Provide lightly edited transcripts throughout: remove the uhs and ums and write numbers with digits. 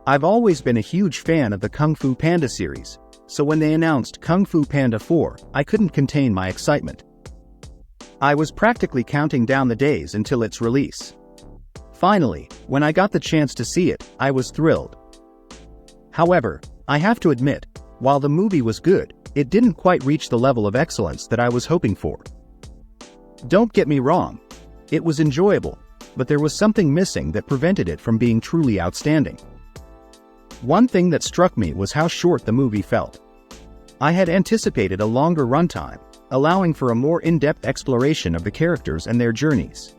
I've always been a huge fan of the Kung Fu Panda series, so when they announced Kung Fu Panda 4, I couldn't contain my excitement. I was practically counting down the days until its release. Finally, when I got the chance to see it, I was thrilled. However, I have to admit, while the movie was good, it didn't quite reach the level of excellence that I was hoping for. Don't get me wrong, it was enjoyable, but there was something missing that prevented it from being truly outstanding. One thing that struck me was how short the movie felt. I had anticipated a longer runtime, allowing for a more in-depth exploration of the characters and their journeys.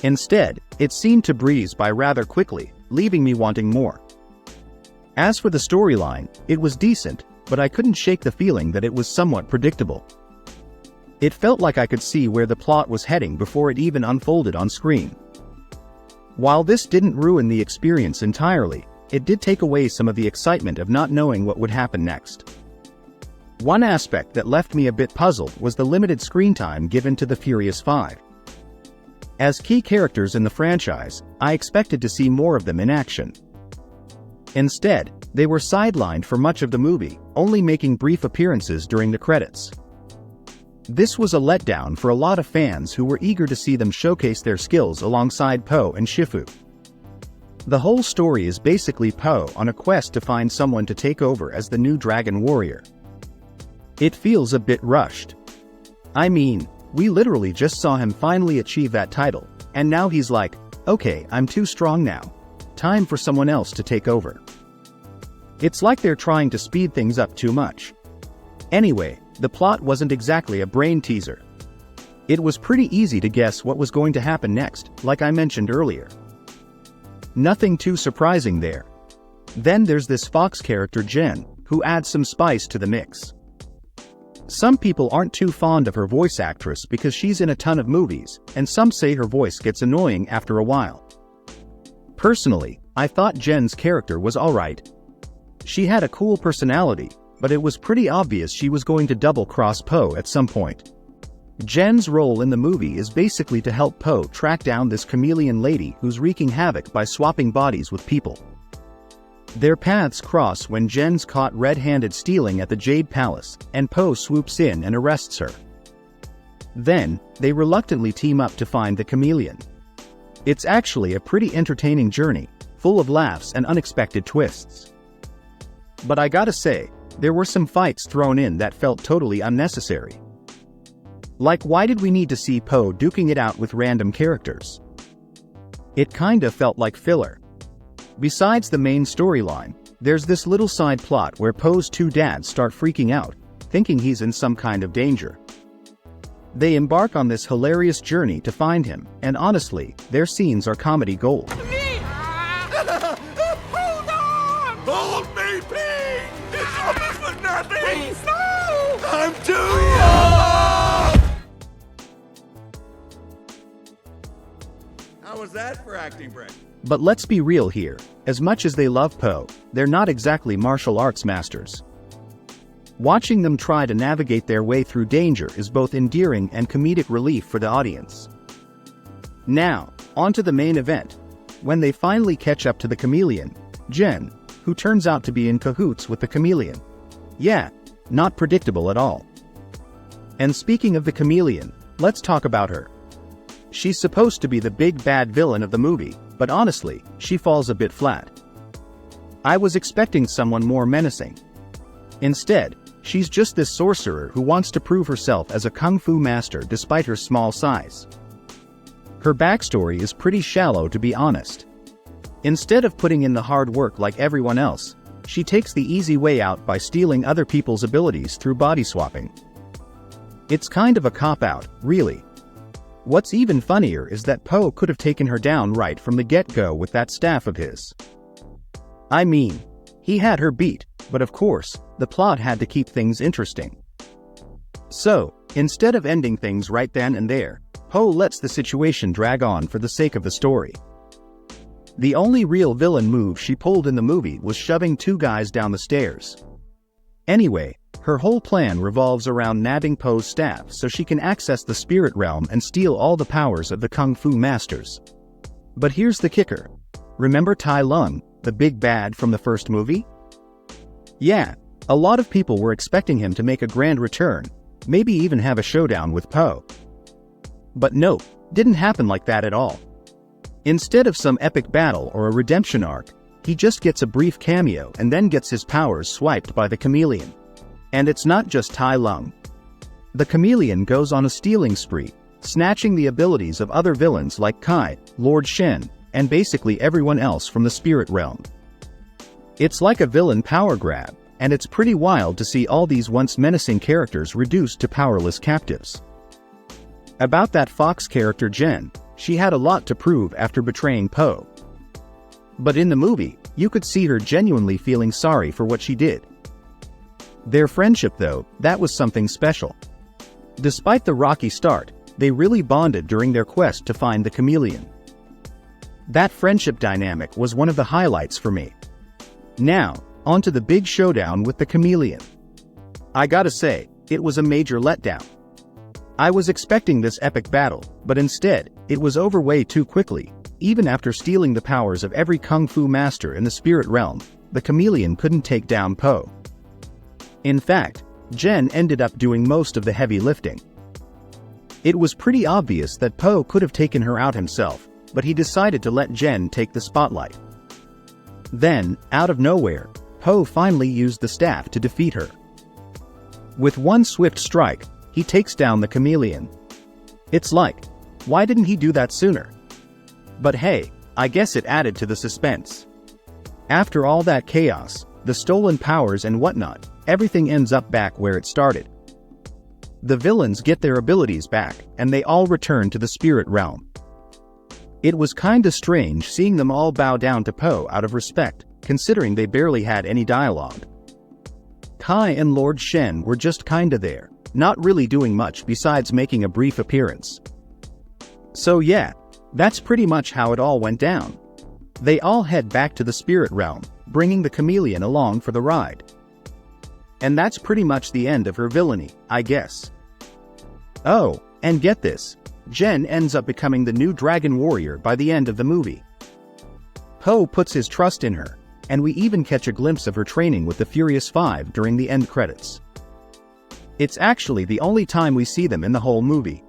Instead, it seemed to breeze by rather quickly, leaving me wanting more. As for the storyline, it was decent, but I couldn't shake the feeling that it was somewhat predictable. It felt like I could see where the plot was heading before it even unfolded on screen. While this didn't ruin the experience entirely, it did take away some of the excitement of not knowing what would happen next. One aspect that left me a bit puzzled was the limited screen time given to the Furious Five. As key characters in the franchise, I expected to see more of them in action. Instead, they were sidelined for much of the movie, only making brief appearances during the credits. This was a letdown for a lot of fans who were eager to see them showcase their skills alongside Po and Shifu. The whole story is basically Po on a quest to find someone to take over as the new Dragon Warrior. It feels a bit rushed. I mean, we literally just saw him finally achieve that title, and now he's like, okay, I'm too strong now. Time for someone else to take over. It's like they're trying to speed things up too much. Anyway, the plot wasn't exactly a brain teaser. It was pretty easy to guess what was going to happen next, like I mentioned earlier. Nothing too surprising there. Then there's this Fox character Jen, who adds some spice to the mix. Some people aren't too fond of her voice actress because she's in a ton of movies, and some say her voice gets annoying after a while. Personally, I thought Jen's character was alright. She had a cool personality, but it was pretty obvious she was going to double-cross Po at some point. Jen's role in the movie is basically to help Po track down this chameleon lady who's wreaking havoc by swapping bodies with people. Their paths cross when Jen's caught red-handed stealing at the Jade Palace, and Po swoops in and arrests her. Then, they reluctantly team up to find the chameleon. It's actually a pretty entertaining journey, full of laughs and unexpected twists. But I gotta say, there were some fights thrown in that felt totally unnecessary. Like, why did we need to see Po duking it out with random characters? It kinda felt like filler. Besides the main storyline, there's this little side plot where Po's two dads start freaking out, thinking he's in some kind of danger. They embark on this hilarious journey to find him, and honestly, their scenes are comedy gold. Hold on! Hold me, please! It's all for nothing! Please, no! I'm too young! How was that for acting, Brett? But let's be real here, as much as they love Po, they're not exactly martial arts masters. Watching them try to navigate their way through danger is both endearing and comedic relief for the audience. Now, on to the main event. When they finally catch up to the chameleon, Jen, who turns out to be in cahoots with the chameleon. Yeah, not predictable at all. And speaking of the chameleon, let's talk about her. She's supposed to be the big bad villain of the movie, but honestly, she falls a bit flat. I was expecting someone more menacing. Instead, she's just this sorcerer who wants to prove herself as a kung fu master despite her small size. Her backstory is pretty shallow, to be honest. Instead of putting in the hard work like everyone else, she takes the easy way out by stealing other people's abilities through body swapping. It's kind of a cop-out, really. What's even funnier is that Po could have taken her down right from the get-go with that staff of his. I mean, he had her beat, but of course, the plot had to keep things interesting. So, instead of ending things right then and there, Po lets the situation drag on for the sake of the story. The only real villain move she pulled in the movie was shoving two guys down the stairs. Anyway, her whole plan revolves around nabbing Po's staff so she can access the spirit realm and steal all the powers of the Kung Fu masters. But here's the kicker. Remember Tai Lung, the big bad from the first movie? Yeah, a lot of people were expecting him to make a grand return, maybe even have a showdown with Poe. But nope, didn't happen like that at all. Instead of some epic battle or a redemption arc, he just gets a brief cameo and then gets his powers swiped by the chameleon. And it's not just Tai Lung. The chameleon goes on a stealing spree, snatching the abilities of other villains like Kai, Lord Shen, and basically everyone else from the spirit realm. It's like a villain power grab, and it's pretty wild to see all these once menacing characters reduced to powerless captives. About that Fox character Jen, she had a lot to prove after betraying Poe. But in the movie, you could see her genuinely feeling sorry for what she did. Their friendship though, that was something special. Despite the rocky start, they really bonded during their quest to find the chameleon. That friendship dynamic was one of the highlights for me. Now, on to the big showdown with the chameleon. I gotta say, it was a major letdown. I was expecting this epic battle, but instead, it was over way too quickly. Even after stealing the powers of every kung fu master in the spirit realm, the chameleon couldn't take down Poe. In fact, Jen ended up doing most of the heavy lifting. It was pretty obvious that Poe could have taken her out himself, but he decided to let Jen take the spotlight. Then, out of nowhere, Poe finally used the staff to defeat her. With one swift strike, he takes down the chameleon. It's like, why didn't he do that sooner? But hey, I guess it added to the suspense. After all that chaos, the stolen powers and whatnot, everything ends up back where it started. The villains get their abilities back, and they all return to the spirit realm. It was kinda strange seeing them all bow down to Poe out of respect, considering they barely had any dialogue. Kai and Lord Shen were just kinda there, not really doing much besides making a brief appearance. So yeah, that's pretty much how it all went down. They all head back to the spirit realm, bringing the chameleon along for the ride. And that's pretty much the end of her villainy, I guess. Oh, and get this, Jen ends up becoming the new dragon warrior by the end of the movie. Poe puts his trust in her, and we even catch a glimpse of her training with the Furious Five during the end credits. It's actually the only time we see them in the whole movie.